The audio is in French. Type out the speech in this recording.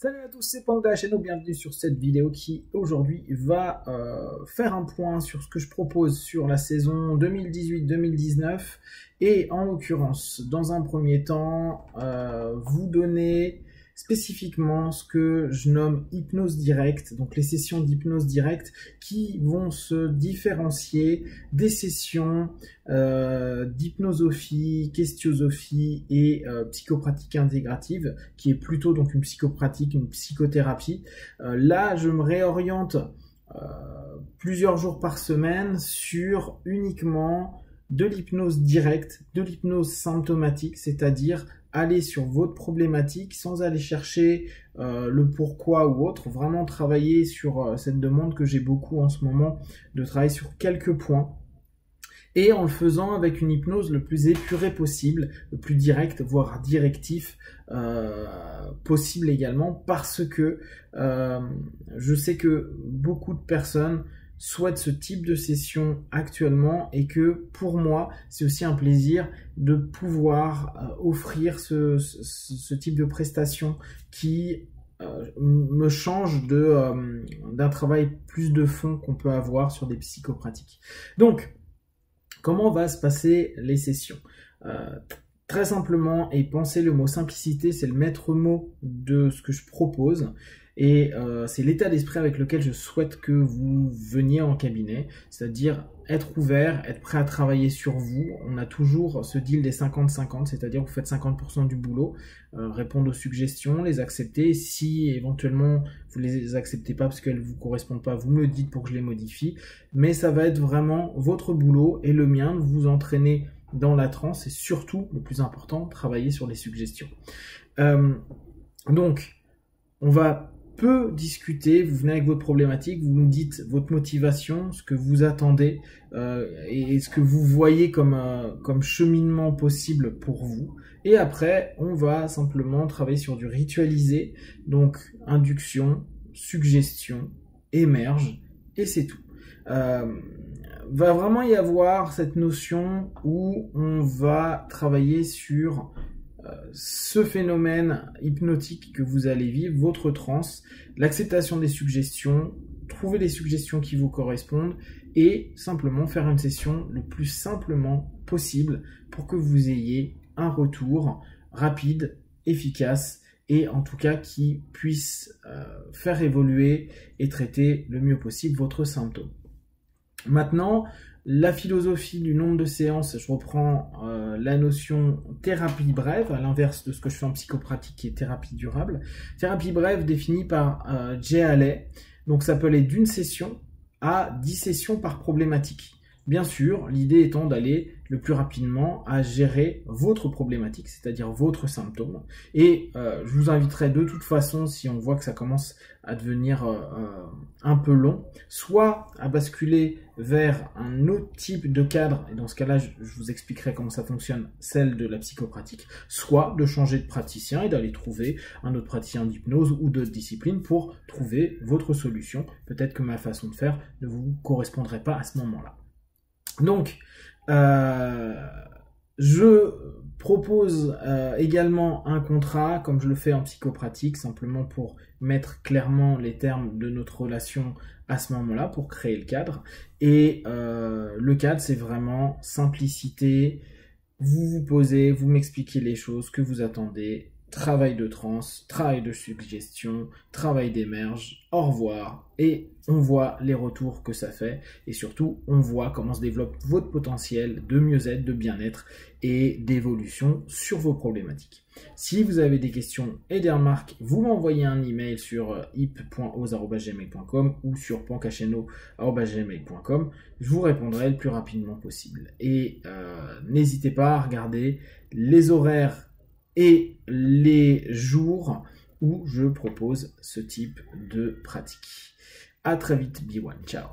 Salut à tous, c'est Panga Cheno, bienvenue sur cette vidéo qui aujourd'hui va faire un point sur ce que je propose sur la saison 2018-2019 et en l'occurrence, dans un premier temps, vous donner spécifiquement ce que je nomme hypnose directe, donc les sessions d'hypnose directe qui vont se différencier des sessions d'hypnosophie, questiosophie et psychopratique intégrative, qui est plutôt donc une psychopratique, une psychothérapie. Là, je me réoriente plusieurs jours par semaine sur uniquement de l'hypnose directe, de l'hypnose symptomatique, c'est-à-dire aller sur votre problématique sans aller chercher le pourquoi ou autre, vraiment travailler sur cette demande que j'ai beaucoup en ce moment, de travailler sur quelques points, et en le faisant avec une hypnose le plus épurée possible, le plus direct, voire directif possible également, parce que je sais que beaucoup de personnes souhaitent ce type de session actuellement et que pour moi, c'est aussi un plaisir de pouvoir offrir ce type de prestation qui me change d'un travail plus de fond qu'on peut avoir sur des psychopratiques. Donc, comment va se passer les sessions? Très simplement, et pensez le mot simplicité, c'est le maître mot de ce que je propose. Et c'est l'état d'esprit avec lequel je souhaite que vous veniez en cabinet, c'est-à-dire être ouvert, être prêt à travailler sur vous. On a toujours ce deal des 50-50, c'est-à-dire vous faites 50% du boulot, répondre aux suggestions, les accepter. Si éventuellement vous les acceptez pas parce qu'elles vous correspondent pas, vous me le dites pour que je les modifie. Mais ça va être vraiment votre boulot et le mien de vous entraîner dans la transe et surtout, le plus important, travailler sur les suggestions. Donc, on va peu discuter, vous venez avec votre problématique, vous me dites votre motivation, ce que vous attendez et ce que vous voyez comme cheminement possible pour vous. Et après, on va simplement travailler sur du ritualisé, donc induction, suggestion, émerge, et c'est tout. Va vraiment y avoir cette notion où on va travailler sur ce phénomène hypnotique que vous allez vivre, votre transe, l'acceptation des suggestions, trouver les suggestions qui vous correspondent et simplement faire une session le plus simplement possible pour que vous ayez un retour rapide, efficace et en tout cas qui puisse faire évoluer et traiter le mieux possible votre symptôme. Maintenant, la philosophie du nombre de séances, je reprends la notion thérapie brève, à l'inverse de ce que je fais en psychopratique qui est thérapie durable. Thérapie brève définie par Jay Haley, donc ça peut aller d'une session à 10 sessions par problématique. Bien sûr, l'idée étant d'aller le plus rapidement à gérer votre problématique, c'est-à-dire votre symptôme. Et je vous inviterai de toute façon, si on voit que ça commence à devenir un peu long, soit à basculer vers un autre type de cadre, et dans ce cas-là, je vous expliquerai comment ça fonctionne, celle de la psychopratique, soit de changer de praticien et d'aller trouver un autre praticien d'hypnose ou d'autres disciplines pour trouver votre solution. Peut-être que ma façon de faire ne vous correspondrait pas à ce moment-là. Donc, je propose également un contrat, comme je le fais en psychopratique, simplement pour mettre clairement les termes de notre relation à ce moment-là, pour créer le cadre. Et le cadre, c'est vraiment simplicité. Vous vous posez, vous m'expliquez les choses que vous attendez. Travail de transe, travail de suggestion, travail d'émerge, au revoir, et on voit les retours que ça fait, et surtout on voit comment se développe votre potentiel de mieux-être, de bien-être et d'évolution sur vos problématiques. Si vous avez des questions et des remarques, vous m'envoyez un email sur hip.oz@gmail.com ou sur pancacheno@gmail.com, je vous répondrai le plus rapidement possible. Et n'hésitez pas à regarder les horaires et les jours où je propose ce type de pratique. À très vite, B1, ciao.